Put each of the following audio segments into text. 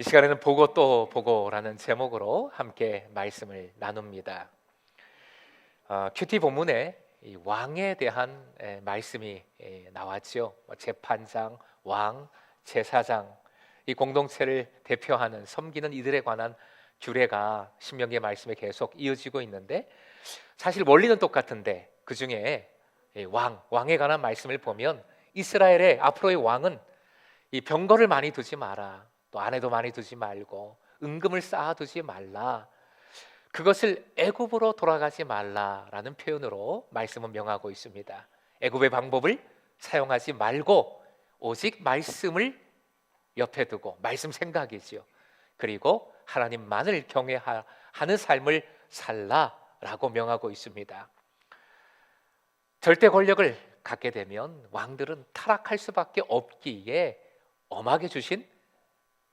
시간에는 보고 또 보고라는 제목으로 함께 말씀을 나눕니다. 큐티 본문에 이 왕에 대한 말씀이 나왔죠. 재판장, 왕, 제사장, 이 공동체를 대표하는 섬기는 이들에 관한 규례가 신명기의 말씀에 계속 이어지고 있는데, 사실 원리는 똑같은데 그 중에 왕에 관한 말씀을 보면 이스라엘의 앞으로의 왕은 이 병거를 많이 두지 마라, 또 아내도 많이 두지 말고 은금을 쌓아두지 말라, 그것을 애굽으로 돌아가지 말라라는 표현으로 말씀은 명하고 있습니다. 애굽의 방법을 사용하지 말고 오직 말씀을 옆에 두고, 말씀 생각이지요. 그리고 하나님만을 경외하는 삶을 살라라고 명하고 있습니다. 절대 권력을 갖게 되면 왕들은 타락할 수밖에 없기에 엄하게 주신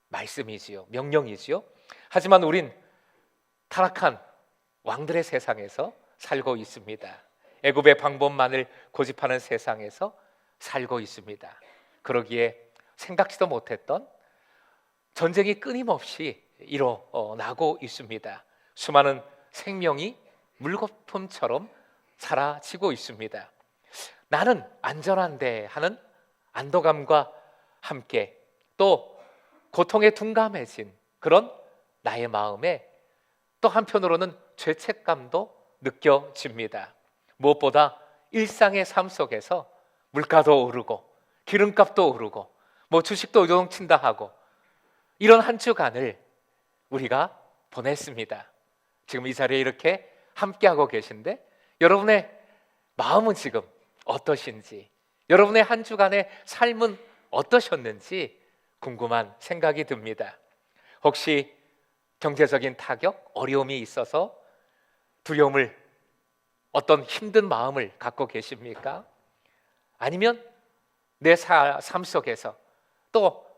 말씀이지요, 명령이지요. 하지만 우린 타락한 왕들의 세상에서 살고 있습니다. 애굽의 방법만을 고집하는 세상에서 살고 있습니다. 그러기에 생각지도 못했던 전쟁이 끊임없이 일어나고 있습니다. 수많은 생명이 물거품처럼 사라지고 있습니다. 나는 안전한데 하는 안도감과 함께 또 고통에 둔감해진 그런 나의 마음에 또 한편으로는 죄책감도 느껴집니다. 무엇보다 일상의 삶 속에서 물가도 오르고 기름값도 오르고 주식도 요동친다 하고, 이런 한 주간을 우리가 보냈습니다. 지금 이 자리에 이렇게 함께하고 계신데 여러분의 마음은 지금 어떠신지, 여러분의 한 주간의 삶은 어떠셨는지 궁금한 생각이 듭니다. 혹시 경제적인 타격, 어려움이 있어서 두려움을, 어떤 힘든 마음을 갖고 계십니까? 아니면 내 삶 속에서 또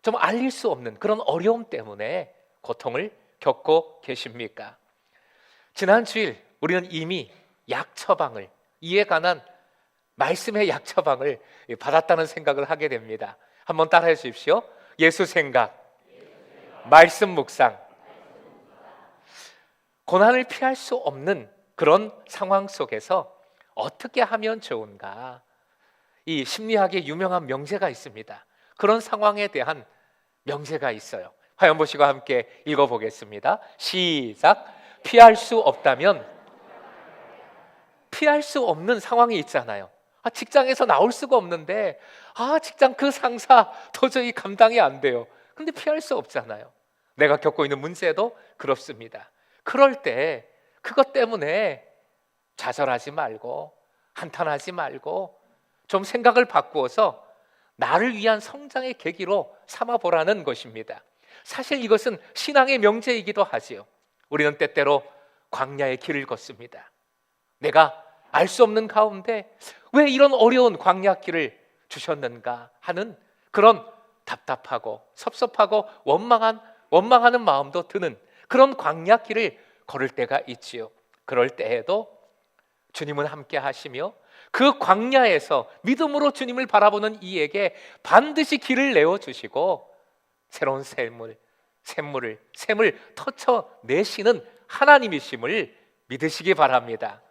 좀 알릴 수 없는 그런 어려움 때문에 고통을 겪고 계십니까? 지난 주일 우리는 이미 약 처방을, 이에 관한 말씀의 약 처방을 받았다는 생각을 하게 됩니다. 한번 따라해 주십시오. 예수 생각, 말씀 묵상. 고난을 피할 수 없는 그런 상황 속에서 어떻게 하면 좋은가? 이 심리학의 유명한 명제가 있습니다. 그런 상황에 대한 명제가 있어요. 화면 보시고 함께 읽어보겠습니다. 시작. 피할 수 없다면, 피할 수 없는 상황이 있잖아요. 직장에서 나올 수가 없는데 직장 그 상사 도저히 감당이 안 돼요. 근데 피할 수 없잖아요. 내가 겪고 있는 문제도 그렇습니다. 그럴 때 그것 때문에 좌절하지 말고 한탄하지 말고 좀 생각을 바꾸어서 나를 위한 성장의 계기로 삼아보라는 것입니다. 사실 이것은 신앙의 명제이기도 하지요. 우리는 때때로 광야의 길을 걷습니다. 내가 알 수 없는 가운데 왜 이런 어려운 광야길을 주셨는가 하는 그런 답답하고 섭섭하고 원망하는 마음도 드는 그런 광야길을 걸을 때가 있지요. 그럴 때에도 주님은 함께 하시며 그 광야에서 믿음으로 주님을 바라보는 이에게 반드시 길을 내어주시고 새로운 샘물을 터쳐내시는 하나님이심을 믿으시기 바랍니다.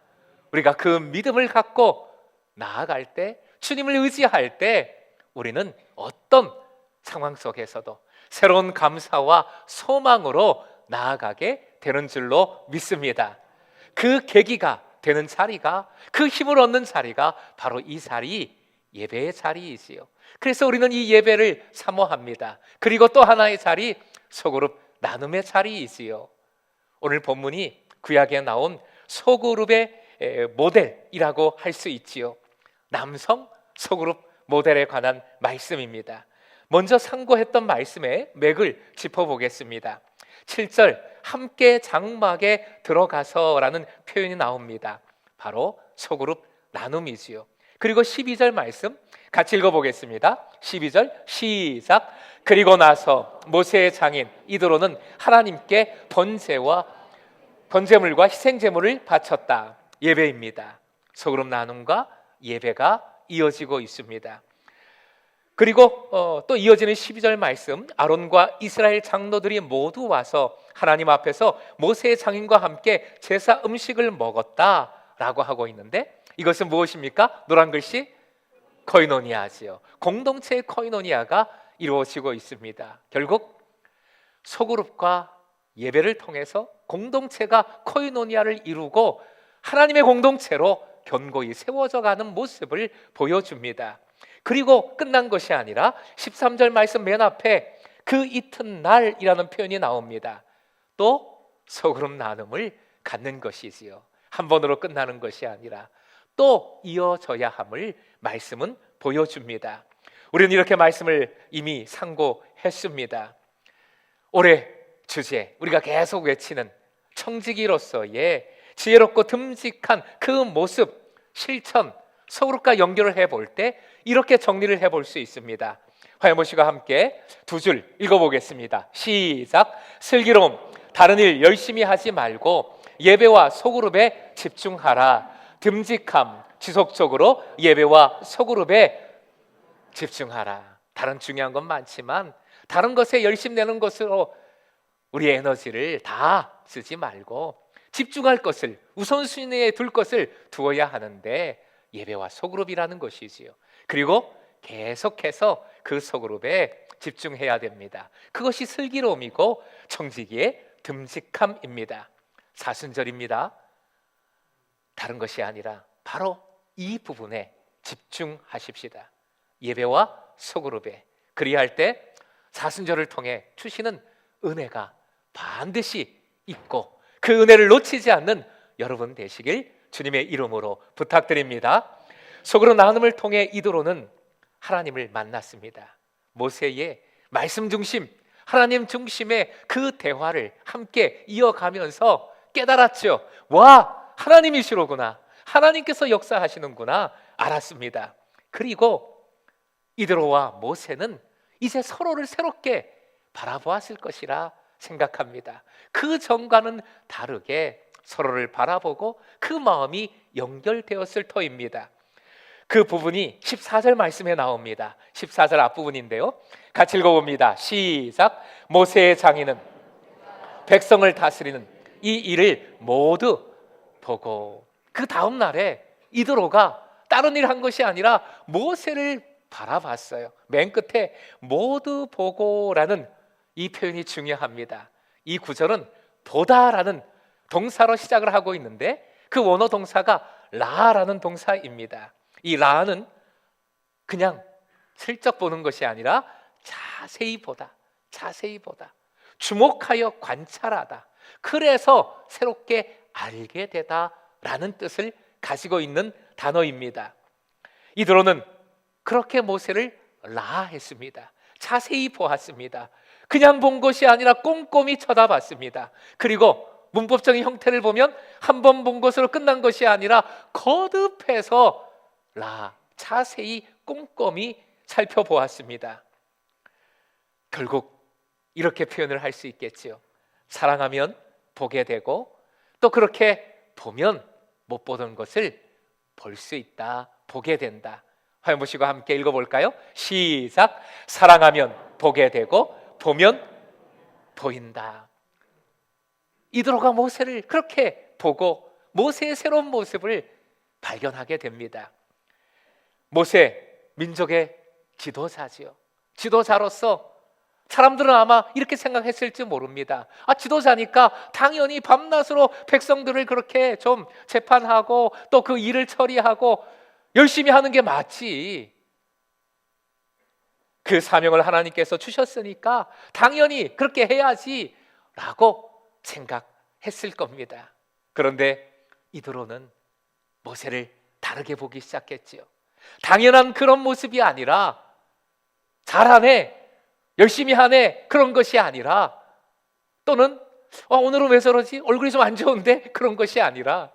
우리가 그 믿음을 갖고 나아갈 때, 주님을 의지할 때 우리는 어떤 상황 속에서도 새로운 감사와 소망으로 나아가게 되는 줄로 믿습니다. 그 계기가 되는 자리가, 그 힘을 얻는 자리가 바로 이 자리, 예배의 자리이지요. 그래서 우리는 이 예배를 사모합니다. 그리고 또 하나의 자리, 소그룹 나눔의 자리이지요. 오늘 본문이 구약에 나온 소그룹의 모델이라고 할 수 있지요. 남성 소그룹 모델에 관한 말씀입니다. 먼저 상고했던 말씀의 맥을 짚어보겠습니다. 7절 함께 장막에 들어가서라는 표현이 나옵니다. 바로 소그룹 나눔이지요. 그리고 12절 말씀 같이 읽어보겠습니다. 12절 시작. 그리고 나서 모세의 장인 이드로는 하나님께 번제물과 희생제물을 바쳤다. 예배입니다. 소그룹 나눔과 예배가 이어지고 있습니다. 그리고 또 이어지는 12절 말씀, 아론과 이스라엘 장로들이 모두 와서 하나님 앞에서 모세의 장인과 함께 제사 음식을 먹었다라고 하고 있는데, 이것은 무엇입니까? 노란 글씨 코이노니아지요. 공동체의 코이노니아가 이루어지고 있습니다. 결국 소그룹과 예배를 통해서 공동체가 코이노니아를 이루고 하나님의 공동체로 견고히 세워져 가는 모습을 보여줍니다. 그리고 끝난 것이 아니라 13절 말씀 맨 앞에 그 이튿날이라는 표현이 나옵니다. 또 소그룹 나눔을 갖는 것이지요. 한 번으로 끝나는 것이 아니라 또 이어져야 함을 말씀은 보여줍니다. 우리는 이렇게 말씀을 이미 상고했습니다. 올해 주제, 우리가 계속 외치는 청지기로서의 지혜롭고 듬직한 그 모습, 실천, 소그룹과 연결을 해볼 때 이렇게 정리를 해볼 수 있습니다. 화요모 씨가 함께 두 줄 읽어보겠습니다. 시작. 슬기로움, 다른 일 열심히 하지 말고 예배와 소그룹에 집중하라. 듬직함, 지속적으로 예배와 소그룹에 집중하라. 다른 중요한 건 많지만 다른 것에 열심 내는 것으로 우리 에너지를 다 쓰지 말고 집중할 것을, 우선순위에 둘 것을 두어야 하는데 예배와 소그룹이라는 것이지요. 그리고 계속해서 그 소그룹에 집중해야 됩니다. 그것이 슬기로움이고 청지기의 듬직함입니다. 사순절입니다. 다른 것이 아니라 바로 이 부분에 집중하십시다. 예배와 소그룹에. 그리할 때 사순절을 통해 주시는 은혜가 반드시 있고 그 은혜를 놓치지 않는 여러분 되시길 주님의 이름으로 부탁드립니다. 소그룹 나눔을 통해 이도로는 하나님을 만났습니다. 모세의 말씀 중심, 하나님 중심의 그 대화를 함께 이어가면서 깨달았죠. 와, 하나님이시로구나, 하나님께서 역사하시는구나 알았습니다. 그리고 이드로와 모세는 이제 서로를 새롭게 바라보았을 것이라 생각합니다. 그 전과는 다르게 서로를 바라보고 그 마음이 연결되었을 터입니다. 그 부분이 14절 말씀에 나옵니다. 14절 앞부분인데요, 같이 읽어봅니다. 시작. 모세의 장인은 백성을 다스리는 이 일을 모두 보고. 그 다음 날에 이드로가 다른 일 한 것이 아니라 모세를 바라봤어요. 맨 끝에 모두 보고라는 이 표현이 중요합니다. 이 구절은 보다라는 동사로 시작을 하고 있는데 그 원어 동사가 라라는 동사입니다. 이 라는 그냥 슬쩍 보는 것이 아니라 자세히 보다, 자세히 보다, 주목하여 관찰하다, 그래서 새롭게 알게 되다라는 뜻을 가지고 있는 단어입니다. 이드로는 그렇게 모세를 라했습니다. 자세히 보았습니다. 그냥 본 것이 아니라 꼼꼼히 쳐다봤습니다. 그리고 문법적인 형태를 보면 한 번 본 것으로 끝난 것이 아니라 거듭해서 자세히 꼼꼼히 살펴보았습니다. 결국 이렇게 표현을 할 수 있겠지요. 사랑하면 보게 되고 또 그렇게 보면 못 보던 것을 볼 수 있다, 보게 된다. 화요모 씨와 함께 읽어볼까요? 시작. 사랑하면 보게 되고 보면 보인다. 이드로가 모세를 그렇게 보고 모세의 새로운 모습을 발견하게 됩니다. 모세, 민족의 지도자지요. 지도자로서 사람들은 아마 이렇게 생각했을지 모릅니다. 지도자니까 당연히 밤낮으로 백성들을 그렇게 좀 재판하고 또 그 일을 처리하고 열심히 하는 게 맞지. 그 사명을 하나님께서 주셨으니까 당연히 그렇게 해야지 라고 생각했을 겁니다. 그런데 이드로는 모세를 다르게 보기 시작했지요. 당연한 그런 모습이 아니라 잘하네, 열심히 하네, 그런 것이 아니라, 또는 오늘은 왜 저러지? 얼굴이 좀 안 좋은데? 그런 것이 아니라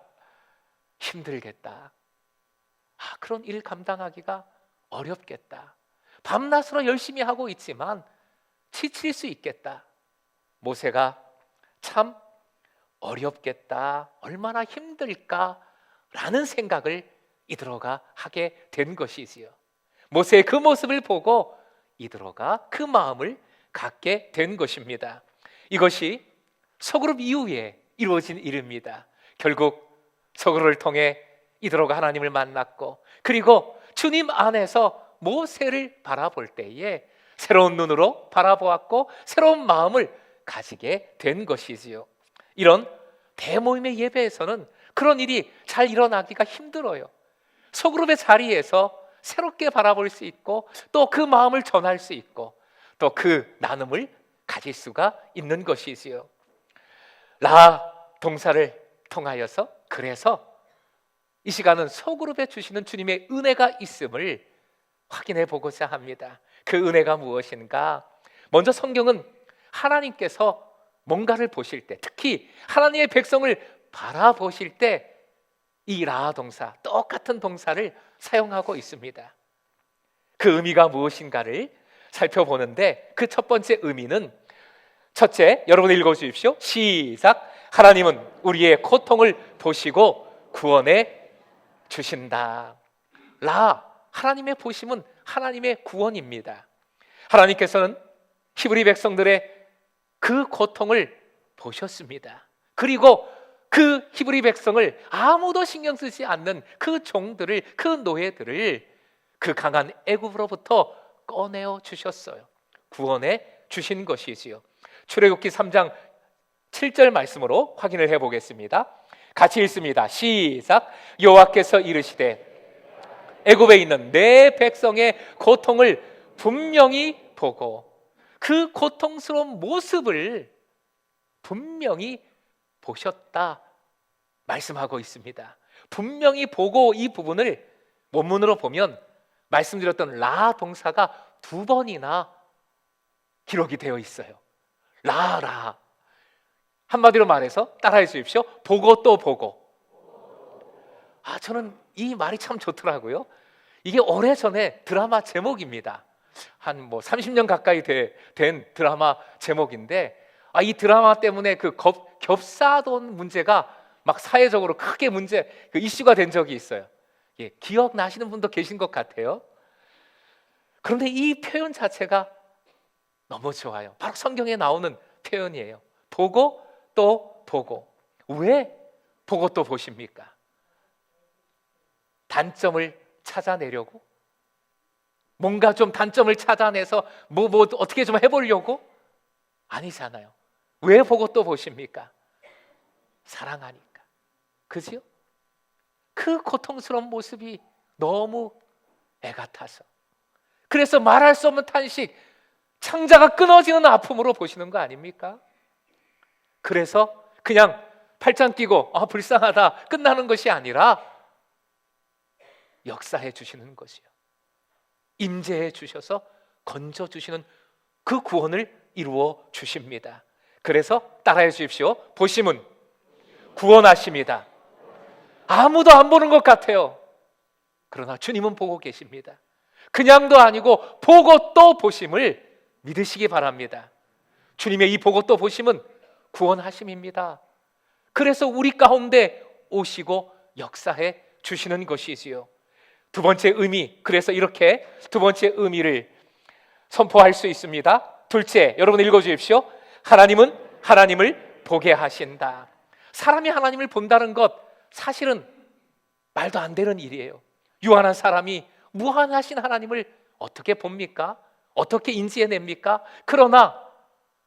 힘들겠다, 그런 일 감당하기가 어렵겠다, 밤낮으로 열심히 하고 있지만 지칠 수 있겠다, 모세가 참 어렵겠다, 얼마나 힘들까라는 생각을 이드로가 하게 된 것이지요. 모세의 그 모습을 보고 이드로가 그 마음을 갖게 된 것입니다. 이것이 서그룹 이후에 이루어진 일입니다. 결국 서그룹을 통해 이드로가 하나님을 만났고, 그리고 주님 안에서 모세를 바라볼 때에 새로운 눈으로 바라보았고 새로운 마음을 가지게 된 것이지요. 이런 대모임의 예배에서는 그런 일이 잘 일어나기가 힘들어요. 소그룹의 자리에서 새롭게 바라볼 수 있고, 또 그 마음을 전할 수 있고, 또 그 나눔을 가질 수가 있는 것이지요. 라 동사를 통하여서, 그래서 이 시간은 소그룹에 주시는 주님의 은혜가 있음을 확인해 보고자 합니다. 그 은혜가 무엇인가? 먼저 성경은 하나님께서 뭔가를 보실 때, 특히 하나님의 백성을 바라보실 때 이 라 동사, 똑같은 동사를 사용하고 있습니다. 그 의미가 무엇인가를 살펴보는데, 그 첫 번째 의미는, 첫째, 여러분 읽어주십시오. 시작. 하나님은 우리의 고통을 보시고 구원해 주신다. 라, 하나님의 보심은 하나님의 구원입니다. 하나님께서는 히브리 백성들의 그 고통을 보셨습니다. 그리고 그 히브리 백성을 아무도 신경 쓰지 않는 그 종들을, 그 노예들을 그 강한 애굽으로부터 꺼내어 주셨어요. 구원해 주신 것이지요. 출애굽기 3장 7절 말씀으로 확인을 해보겠습니다. 같이 읽습니다. 시작. 여호와께서 이르시되 애굽에 있는 내 백성의 고통을 분명히 보고 그 고통스러운 모습을 분명히 보셨다 말씀하고 있습니다. 분명히 보고, 이 부분을 원문으로 보면 말씀드렸던 라 동사가 2번이나 기록이 되어 있어요. 라. 한마디로 말해서 따라해 주십시오. 보고 또 보고. 저는 이 말이 참 좋더라고요. 이게 오래전에 드라마 제목입니다. 한 30년 가까이 된 드라마 제목인데, 이 드라마 때문에 그 겹사돈 문제가 막 사회적으로 크게 이슈가 된 적이 있어요. 예, 기억나시는 분도 계신 것 같아요. 그런데 이 표현 자체가 너무 좋아요. 바로 성경에 나오는 표현이에요. 보고 또 보고. 왜 보고 또 보십니까? 단점을 찾아내려고? 뭔가 좀 단점을 찾아내서 뭐 어떻게 좀 해보려고? 아니잖아요. 왜 보고 또 보십니까? 사랑하니까. 그지요? 그 고통스러운 모습이 너무 애가 타서, 그래서 말할 수 없는 탄식, 창자가 끊어지는 아픔으로 보시는 거 아닙니까? 그래서 그냥 팔짱 끼고 불쌍하다 끝나는 것이 아니라 역사해 주시는 것이요, 임재해 주셔서 건져 주시는 그 구원을 이루어 주십니다. 그래서 따라해 주십시오. 보심은 구원하십니다. 아무도 안 보는 것 같아요. 그러나 주님은 보고 계십니다. 그냥도 아니고 보고 또 보심을 믿으시기 바랍니다. 주님의 이 보고 또 보심은 구원하심입니다. 그래서 우리 가운데 오시고 역사해 주시는 것이지요. 두 번째 의미, 그래서 이렇게 두 번째 의미를 선포할 수 있습니다. 둘째, 여러분 읽어주십시오. 하나님은 하나님을 보게 하신다. 사람이 하나님을 본다는 것, 사실은 말도 안 되는 일이에요. 유한한 사람이 무한하신 하나님을 어떻게 봅니까? 어떻게 인지해냅니까? 그러나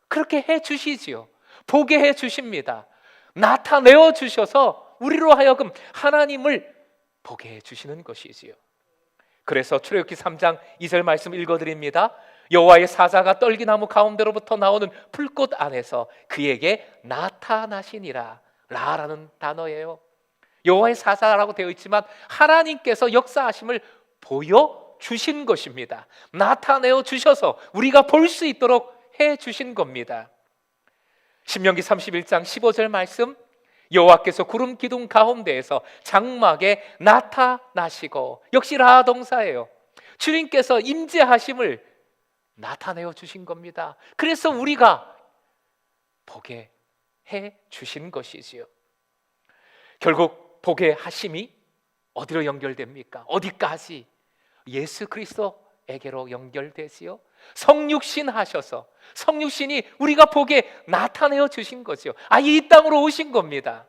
그렇게 해주시지요. 보게 해주십니다. 나타내어 주셔서 우리로 하여금 하나님을 보게 해주시는 것이지요. 그래서 출애굽기 3장 2절 말씀 읽어드립니다. 여호와의 사자가 떨기나무 가운데로부터 나오는 풀꽃 안에서 그에게 나타나시니라. 라라는 단어예요. 여호와의 사자라고 되어 있지만 하나님께서 역사하심을 보여주신 것입니다. 나타내어 주셔서 우리가 볼 수 있도록 해주신 겁니다. 신명기 31장 15절 말씀, 여호와께서 구름 기둥 가운데에서 장막에 나타나시고, 역시 라 동사예요. 주님께서 임재하심을 나타내어 주신 겁니다. 그래서 우리가 보게 해 주신 것이지요. 결국 보게 하심이 어디로 연결됩니까? 어디까지? 예수 그리스도 에게로 연결되지요. 성육신 하셔서 성육신이 우리가 보게 나타내어 주신 거죠. 아예 이 땅으로 오신 겁니다.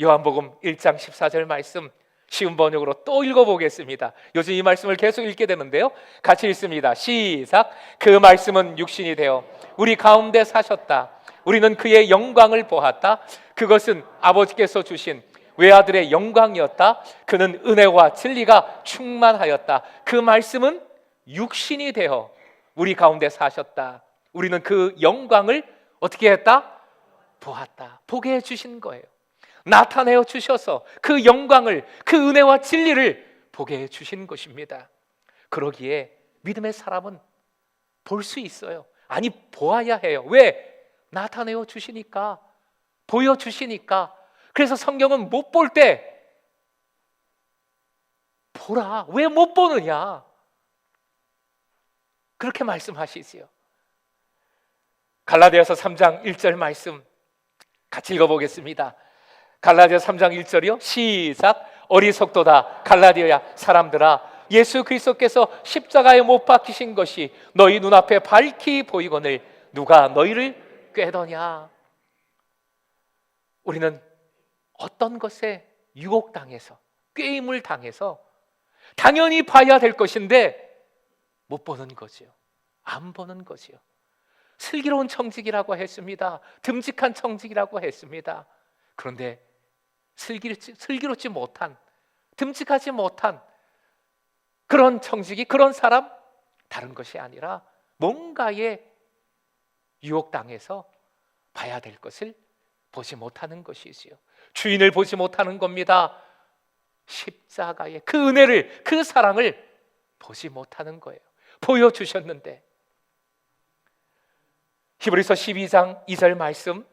요한복음 1장 14절 말씀 쉬운 번역으로 또 읽어보겠습니다. 요즘 이 말씀을 계속 읽게 되는데요, 같이 읽습니다. 시작. 그 말씀은 육신이 되어 우리 가운데 사셨다. 우리는 그의 영광을 보았다. 그것은 아버지께서 주신 외아들의 영광이었다. 그는 은혜와 진리가 충만하였다. 그 말씀은 육신이 되어 우리 가운데 사셨다. 우리는 그 영광을 어떻게 했다? 보았다. 보게 해주신 거예요. 나타내어 주셔서 그 영광을, 그 은혜와 진리를 보게 해주신 것입니다. 그러기에 믿음의 사람은 볼 수 있어요. 아니, 보아야 해요. 왜? 나타내어 주시니까, 보여주시니까. 그래서 성경은 못 볼 때 보라. 왜 못 보느냐? 그렇게 말씀하시지요. 갈라디아서 3장 1절 말씀 같이 읽어보겠습니다. 갈라디아서 3장 1절이요. 시작. 어리석도다 갈라디아 사람들아, 예수 그리스도께서 십자가에 못 박히신 것이 너희 눈앞에 밝히 보이거늘 누가 너희를 꾀더냐. 우리는 어떤 것에 유혹당해서, 꾀임을 당해서 당연히 봐야 될 것인데 못 보는 거지요. 안 보는 거지요. 슬기로운 청직이라고 했습니다. 듬직한 청직이라고 했습니다. 그런데 슬기롭지 못한, 듬직하지 못한 그런 청직이, 그런 사람, 다른 것이 아니라 뭔가에 유혹당해서 봐야 될 것을 보지 못하는 것이지요. 주인을 보지 못하는 겁니다. 십자가의 그 은혜를, 그 사랑을 보지 못하는 거예요. 보여주셨는데. 히브리서 12장 2절 말씀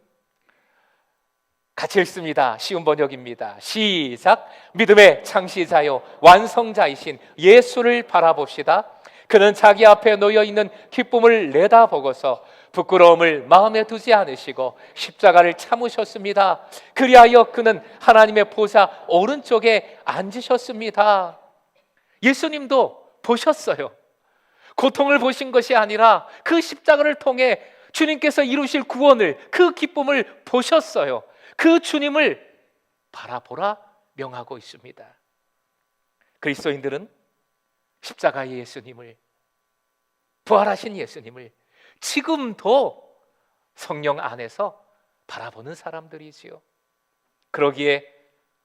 같이 읽습니다. 쉬운 번역입니다. 시작. 믿음의 창시자요 완성자이신 예수를 바라봅시다. 그는 자기 앞에 놓여 있는 기쁨을 내다보고서 부끄러움을 마음에 두지 않으시고 십자가를 참으셨습니다. 그리하여 그는 하나님의 보좌 오른쪽에 앉으셨습니다. 예수님도 보셨어요. 고통을 보신 것이 아니라 그 십자가를 통해 주님께서 이루실 구원을, 그 기쁨을 보셨어요. 그 주님을 바라보라 명하고 있습니다. 그리스도인들은 십자가의 예수님을, 부활하신 예수님을 지금도 성령 안에서 바라보는 사람들이지요. 그러기에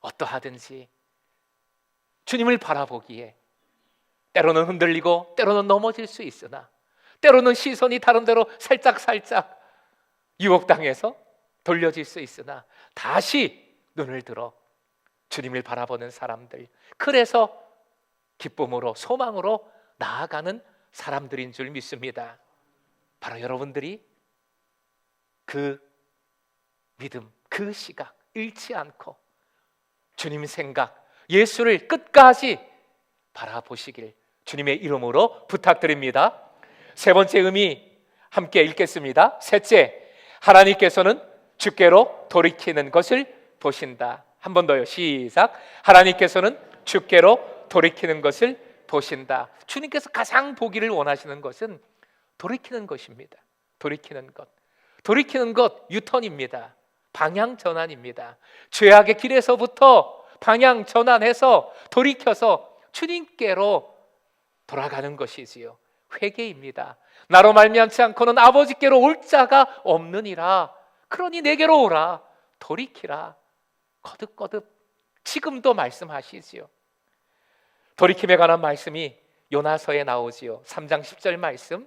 어떠하든지 주님을 바라보기에 때로는 흔들리고 때로는 넘어질 수 있으나, 때로는 시선이 다른 데로 살짝 유혹당해서 돌려질 수 있으나 다시 눈을 들어 주님을 바라보는 사람들, 그래서 기쁨으로, 소망으로 나아가는 사람들인 줄 믿습니다. 바로 여러분들이 그 믿음, 그 시각 잃지 않고 주님 생각, 예수를 끝까지 바라보시길 주님의 이름으로 부탁드립니다. 세 번째 의미 함께 읽겠습니다. 셋째, 하나님께서는 주께로 돌이키는 것을 보신다. 한 번 더요. 시작. 하나님께서는 주께로 돌이키는 것을 보신다. 주님께서 가장 보기를 원하시는 것은 돌이키는 것입니다. 돌이키는 것. 돌이키는 것, 유턴입니다. 방향 전환입니다. 죄악의 길에서부터 방향 전환해서 돌이켜서 주님께로 돌아가는 것이지요. 회개입니다. 나로 말미암지 않고는 아버지께로 올 자가 없느니라. 그러니 내게로 오라. 돌이키라. 거듭거듭 지금도 말씀하시지요. 돌이킴에 관한 말씀이 요나서에 나오지요. 3장 10절 말씀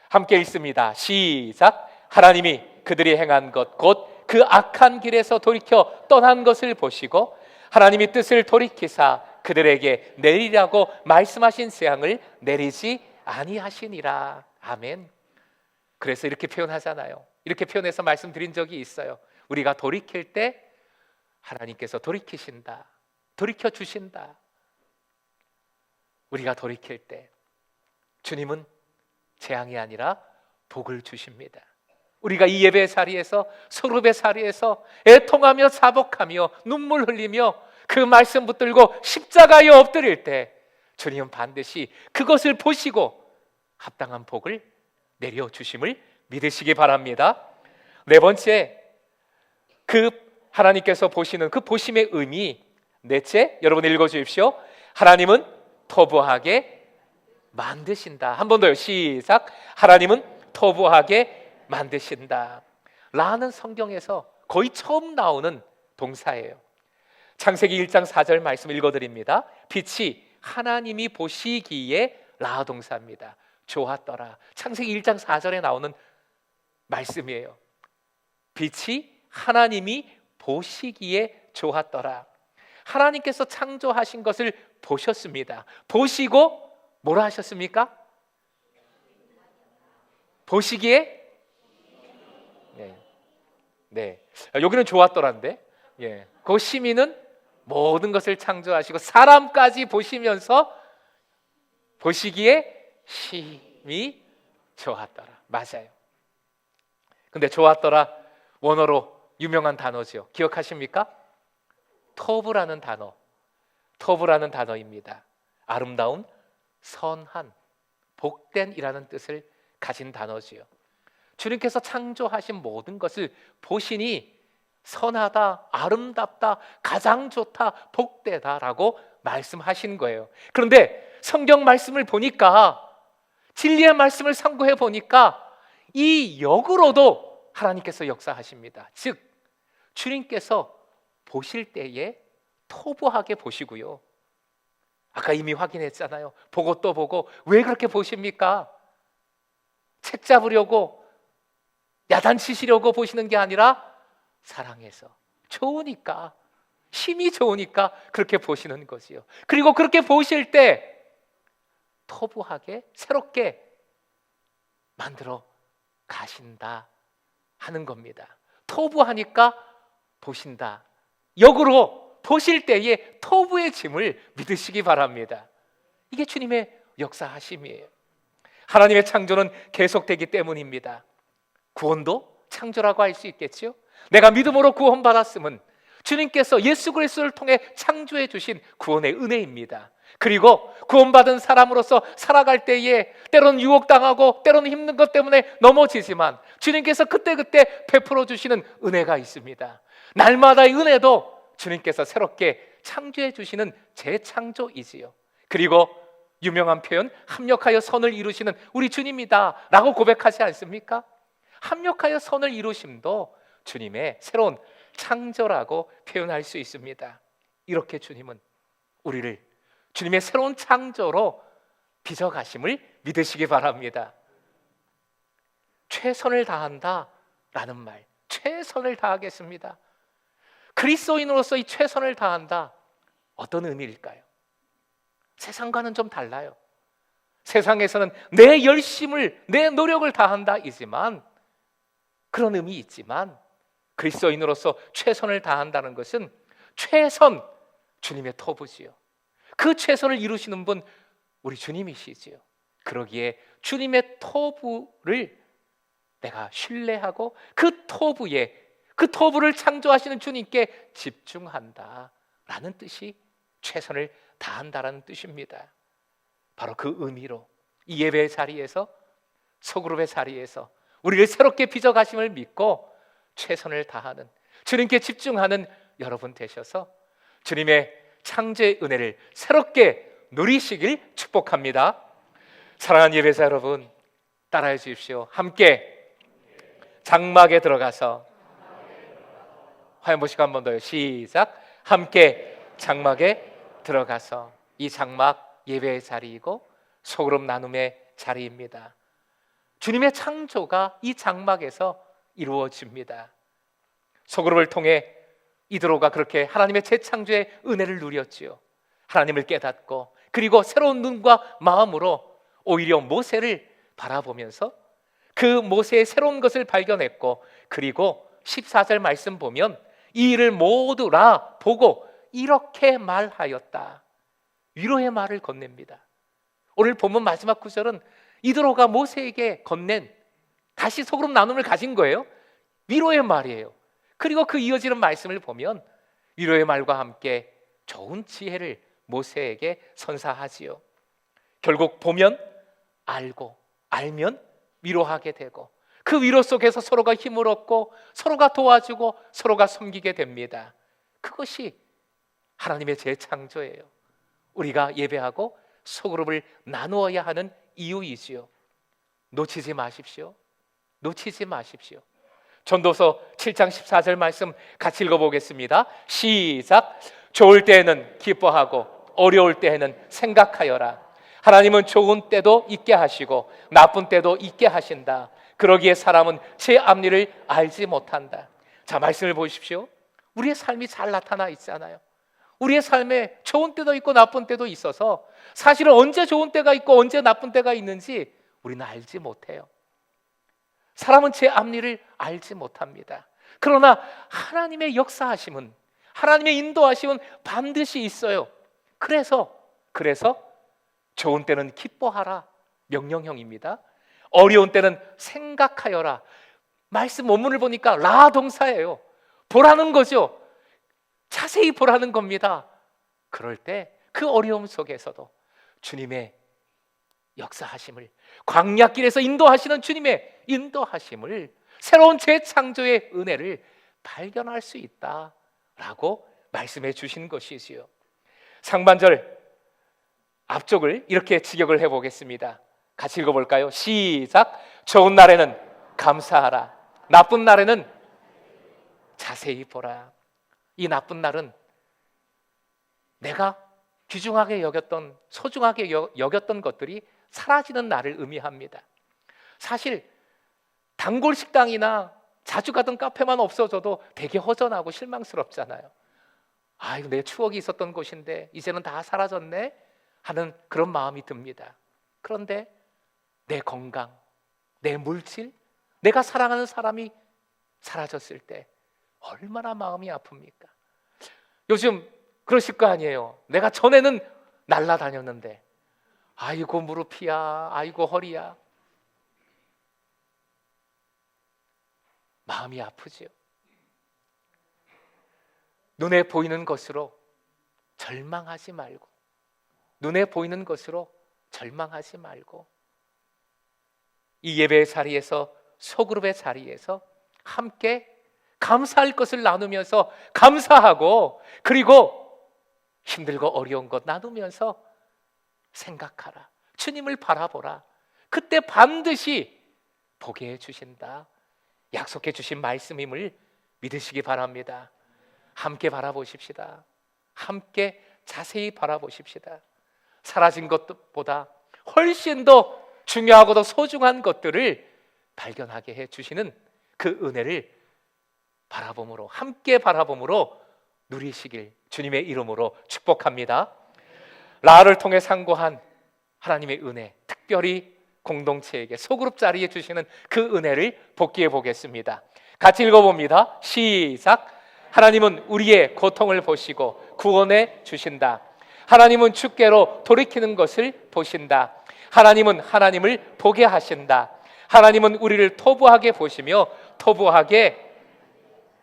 함께 읽습니다. 시작. 하나님이 그들이 행한 것 곧 그 악한 길에서 돌이켜 떠난 것을 보시고 하나님이 뜻을 돌이키사 그들에게 내리라고 말씀하신 재앙을 내리지 아니하시니라. 아멘. 그래서 이렇게 표현하잖아요. 이렇게 표현해서 말씀드린 적이 있어요. 우리가 돌이킬 때 하나님께서 돌이키신다, 돌이켜 주신다. 우리가 돌이킬 때 주님은 재앙이 아니라 복을 주십니다. 우리가 이 예배 자리에서, 소르베 자리에서 애통하며 자복하며 눈물 흘리며 그 말씀 붙들고 십자가에 엎드릴 때 주님은 반드시 그것을 보시고 합당한 복을 내려주심을 믿으시기 바랍니다. 네 번째, 그 하나님께서 보시는 그 보심의 의미, 넷째, 여러분 읽어주십시오. 하나님은 터부하게 만드신다. 한 번 더요. 시작. 하나님은 터부하게 만드신다 라는 성경에서 거의 처음 나오는 동사예요. 창세기 1장 4절 말씀 읽어드립니다. 빛이 하나님이 보시기에 라 동사입니다. 좋았더라. 창세기 1장 4절에 나오는 말씀이에요. 빛이 하나님이 보시기에 좋았더라. 하나님께서 창조하신 것을 보셨습니다. 보시고 뭐라 하셨습니까? 보시기에 네. 여기는 좋았더란데, 그 시민은 모든 것을 창조하시고 사람까지 보시면서 보시기에 심히 좋았더라. 맞아요. 근데 좋았더라 원어로 유명한 단어죠. 기억하십니까? 터브라는 단어입니다. 아름다운, 선한, 복된이라는 뜻을 가진 단어지요. 주님께서 창조하신 모든 것을 보시니 선하다, 아름답다, 가장 좋다, 복되다라고 말씀하신 거예요. 그런데 성경 말씀을 보니까, 진리의 말씀을 상고해 보니까 이 역으로도 하나님께서 역사하십니다. 즉 주님께서 보실 때에 토부하게 보시고요. 아까 이미 확인했잖아요. 보고 또 보고. 왜 그렇게 보십니까? 책 잡으려고, 야단치시려고 보시는 게 아니라 사랑해서, 좋으니까, 힘이 좋으니까 그렇게 보시는 거지요. 그리고 그렇게 보실 때 터부하게 새롭게 만들어 가신다 하는 겁니다. 터부하니까 보신다. 역으로 보실 때에 터부의 짐을 믿으시기 바랍니다. 이게 주님의 역사하심이에요. 하나님의 창조는 계속되기 때문입니다. 구원도 창조라고 할 수 있겠죠. 내가 믿음으로 구원받았음은 주님께서 예수 그리스도를 통해 창조해 주신 구원의 은혜입니다. 그리고 구원받은 사람으로서 살아갈 때에 때로는 유혹당하고 때로는 힘든 것 때문에 넘어지지만 주님께서 그때그때 베풀어 주시는 은혜가 있습니다. 날마다의 은혜도 주님께서 새롭게 창조해 주시는 재창조이지요. 그리고 유명한 표현, 합력하여 선을 이루시는 우리 주님이다 라고 고백하지 않습니까? 합력하여 선을 이루심도 주님의 새로운 창조라고 표현할 수 있습니다. 이렇게 주님은 우리를 주님의 새로운 창조로 빚어가심을 믿으시기 바랍니다. 최선을 다한다 라는 말, 최선을 다하겠습니다. 그리스도인으로서 이 최선을 다한다, 어떤 의미일까요? 세상과는 좀 달라요. 세상에서는 내 열심을, 내 노력을 다한다 이지만, 그런 의미 있지만 그리스도인으로서 최선을 다한다는 것은 최선, 주님의 터부지요. 그 최선을 이루시는 분 우리 주님이시지요. 그러기에 주님의 터부를 내가 신뢰하고 그 터부를 창조하시는 주님께 집중한다라는 뜻이 최선을 다한다라는 뜻입니다. 바로 그 의미로 이 예배의 자리에서, 소그룹의 자리에서 우리를 새롭게 빚어가심을 믿고 최선을 다하는, 주님께 집중하는 여러분 되셔서 주님의 창조의 은혜를 새롭게 누리시길 축복합니다. 사랑하는 예배자 여러분, 따라해 주십시오. 함께 장막에 들어가서, 화면 보시고 한 번 더요. 시작. 함께 장막에 들어가서. 이 장막 예배의 자리이고 소그룹 나눔의 자리입니다. 주님의 창조가 이 장막에서 이루어집니다. 소그룹을 통해 이드로가 그렇게 하나님의 재창조의 은혜를 누렸지요. 하나님을 깨닫고, 그리고 새로운 눈과 마음으로 오히려 모세를 바라보면서 그 모세의 새로운 것을 발견했고, 그리고 14절 말씀 보면 이 일을 모두라 보고 이렇게 말하였다. 위로의 말을 건넵니다. 오늘 본문 마지막 구절은 이드로가 모세에게 건넨, 다시 소그룹 나눔을 가진 거예요. 위로의 말이에요. 그리고 그 이어지는 말씀을 보면 위로의 말과 함께 좋은 지혜를 모세에게 선사하지요. 결국 보면 알고, 알면 위로하게 되고, 그 위로 속에서 서로가 힘을 얻고 서로가 도와주고 서로가 섬기게 됩니다. 그것이 하나님의 재창조예요. 우리가 예배하고 소그룹을 나누어야 하는 이유이지요. 놓치지 마십시오. 놓치지 마십시오. 전도서 7장 14절 말씀 같이 읽어보겠습니다. 시작. 좋을 때에는 기뻐하고 어려울 때에는 생각하여라. 하나님은 좋은 때도 있게 하시고 나쁜 때도 있게 하신다. 그러기에 사람은 제 앞일을 알지 못한다. 자, 말씀을 보십시오. 우리의 삶이 잘 나타나 있잖아요. 우리의 삶에 좋은 때도 있고 나쁜 때도 있어서 사실은 언제 좋은 때가 있고 언제 나쁜 때가 있는지 우리는 알지 못해요. 사람은 제 앞일을 알지 못합니다. 그러나 하나님의 역사하심은, 하나님의 인도하심은 반드시 있어요. 그래서 좋은 때는 기뻐하라 명령형입니다. 어려운 때는 생각하여라. 말씀 원문을 보니까 라 동사예요. 보라는 거죠. 자세히 보라는 겁니다. 그럴 때 그 어려움 속에서도 주님의 역사하심을, 광야길에서 인도하시는 주님의 인도하심을, 새로운 재창조의 은혜를 발견할 수 있다라고 말씀해 주신 것이지요. 상반절 앞쪽을 이렇게 직역을 해보겠습니다. 같이 읽어볼까요? 시작. 좋은 날에는 감사하라. 나쁜 날에는 자세히 보라. 이 나쁜 날은 내가 귀중하게 여겼던, 소중하게 여겼던 것들이 사라지는 날을 의미합니다. 사실 단골 식당이나 자주 가던 카페만 없어져도 되게 허전하고 실망스럽잖아요. 아이고, 내 추억이 있었던 곳인데 이제는 다 사라졌네 하는 그런 마음이 듭니다. 그런데 내 건강, 내 물질, 내가 사랑하는 사람이 사라졌을 때 얼마나 마음이 아픕니까? 요즘 그러실 거 아니에요. 내가 전에는 날라다녔는데 아이고 무릎이야, 아이고 허리야. 마음이 아프지요. 눈에 보이는 것으로 절망하지 말고, 눈에 보이는 것으로 절망하지 말고, 이 예배의 자리에서, 소그룹의 자리에서 함께 감사할 것을 나누면서 감사하고, 그리고 힘들고 어려운 것 나누면서 생각하라. 주님을 바라보라. 그때 반드시 보게 해주신다. 약속해 주신 말씀임을 믿으시기 바랍니다. 함께 바라보십시다. 함께 자세히 바라보십시다. 사라진 것보다 훨씬 더 중요하고 더 소중한 것들을 발견하게 해주시는 그 은혜를 바라봄으로, 함께 바라봄으로 누리시길 주님의 이름으로 축복합니다. 라를 통해 상고한 하나님의 은혜, 특별히 공동체에게, 소그룹 자리에 주시는 그 은혜를 복기해 보겠습니다. 같이 읽어봅니다. 시작. 하나님은 우리의 고통을 보시고 구원해 주신다. 하나님은 주께로 돌이키는 것을 보신다. 하나님은 하나님을 보게 하신다. 하나님은 우리를 토부하게 보시며 토부하게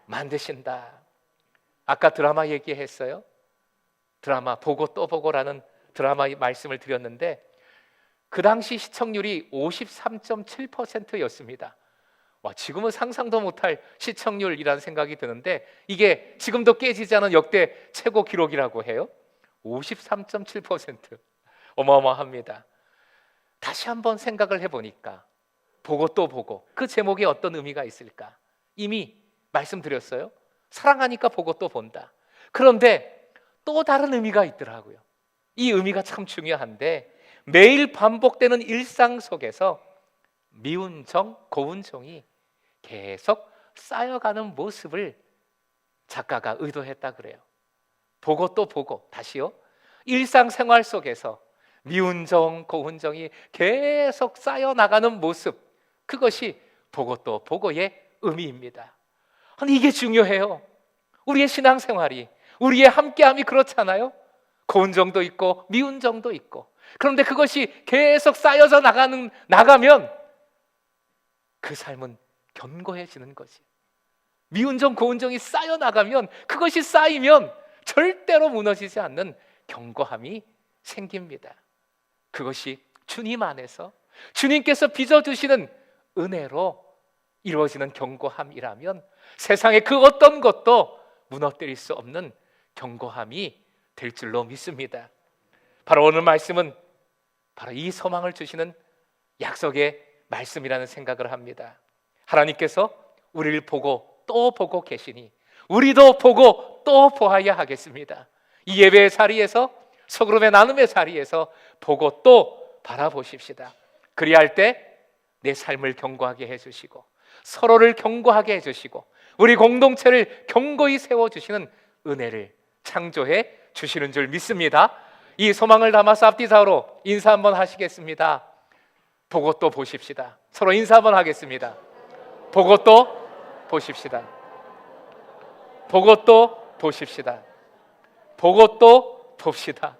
만드신다. 아까 드라마 얘기했어요. 드라마 보고 또 보고라는 드라마 말씀을 드렸는데 그 당시 시청률이 53.7%였습니다. 와, 지금은 상상도 못할 시청률이라는 생각이 드는데 이게 지금도 깨지지 않은 역대 최고 기록이라고 해요. 53.7%. 어마어마합니다. 다시 한번 생각을 해보니까 보고 또 보고, 그 제목에 어떤 의미가 있을까? 이미 말씀드렸어요. 사랑하니까 보고 또 본다. 그런데 또 다른 의미가 있더라고요. 이 의미가 참 중요한데, 매일 반복되는 일상 속에서 미운 정, 고운 정이 계속 쌓여가는 모습을 작가가 의도했다 그래요. 보고 또 보고, 다시요. 일상생활 속에서 미운 정, 고운 정이 계속 쌓여나가는 모습, 그것이 보고 또 보고의 의미입니다. 아니, 이게 중요해요. 우리의 신앙생활이, 우리의 함께함이 그렇잖아요. 고운 정도 있고 미운 정도 있고. 그런데 그것이 계속 쌓여서 나가면 그 삶은 견고해지는 거지. 미운 정, 고운 정이 쌓여 나가면, 그것이 쌓이면 절대로 무너지지 않는 견고함이 생깁니다. 그것이 주님 안에서 주님께서 빚어주시는 은혜로 이루어지는 견고함이라면 세상의 그 어떤 것도 무너뜨릴 수 없는 견고함이 될 줄로 믿습니다. 바로 오늘 말씀은 바로 이 소망을 주시는 약속의 말씀이라는 생각을 합니다. 하나님께서 우리를 보고 또 보고 계시니 우리도 보고 또 보아야 하겠습니다. 이 예배의 자리에서, 소그룹의 나눔의 자리에서 보고 또 바라보십시다. 그리할 때 내 삶을 견고하게 해주시고 서로를 견고하게 해주시고 우리 공동체를 견고히 세워주시는 은혜를 창조해 주시는 줄 믿습니다. 이 소망을 담아서 앞뒤사로 인사 한번 하시겠습니다. 보고 또 보십시다. 서로 인사 한번 하겠습니다. 보고 또 보십시다. 보고 또 보십시다. 보고 또 봅시다.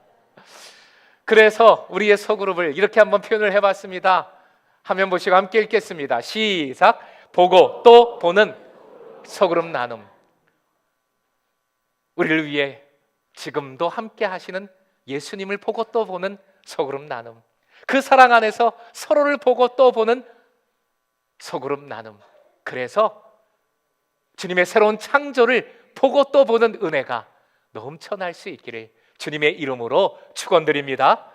그래서 우리의 소그룹을 이렇게 한번 표현을 해봤습니다. 화면 보시고 함께 읽겠습니다. 시작. 보고 또 보는 소그룹 나눔. 우리를 위해 지금도 함께 하시는 예수님을 보고 또 보는 소그룹 나눔. 그 사랑 안에서 서로를 보고 또 보는 소그룹 나눔. 그래서 주님의 새로운 창조를 보고 또 보는 은혜가 넘쳐날 수 있기를 주님의 이름으로 축원드립니다.